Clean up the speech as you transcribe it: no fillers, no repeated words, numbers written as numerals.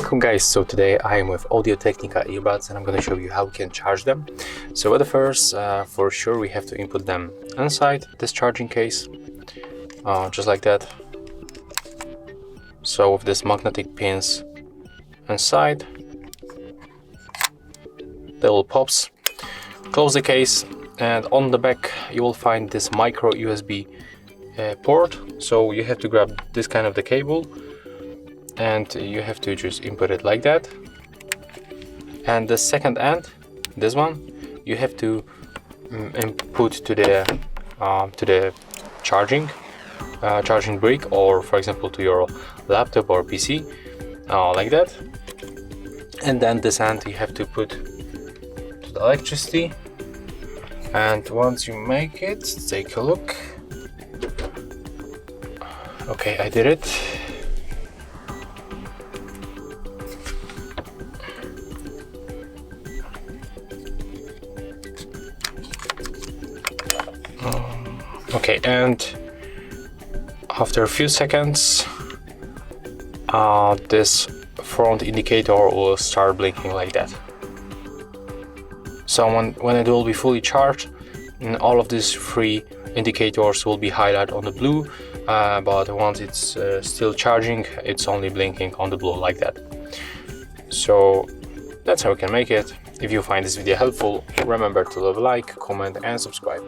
Welcome guys, so today I am with Audio-Technica earbuds and I'm going to show you how we can charge them. So at the first, for sure we have to input them inside this charging case, just like that. So with this magnetic pins inside, the little pops. Close the case, and on the back you will find this micro USB port. So you have to grab this kind of the cable and you have to just input it like that. And the second end, this one, you have to input to the charging brick, or for example to your laptop or PC, like that. And then this end you have to put to the electricity. And once you make it, take a look. Okay, I did it. Okay, and after a few seconds, this front indicator will start blinking like that. So when it will be fully charged, all of these three indicators will be highlighted on the blue, but once it's still charging, it's only blinking on the blue like that. So that's how we can make it. If you find this video helpful, remember to leave a like, comment and subscribe.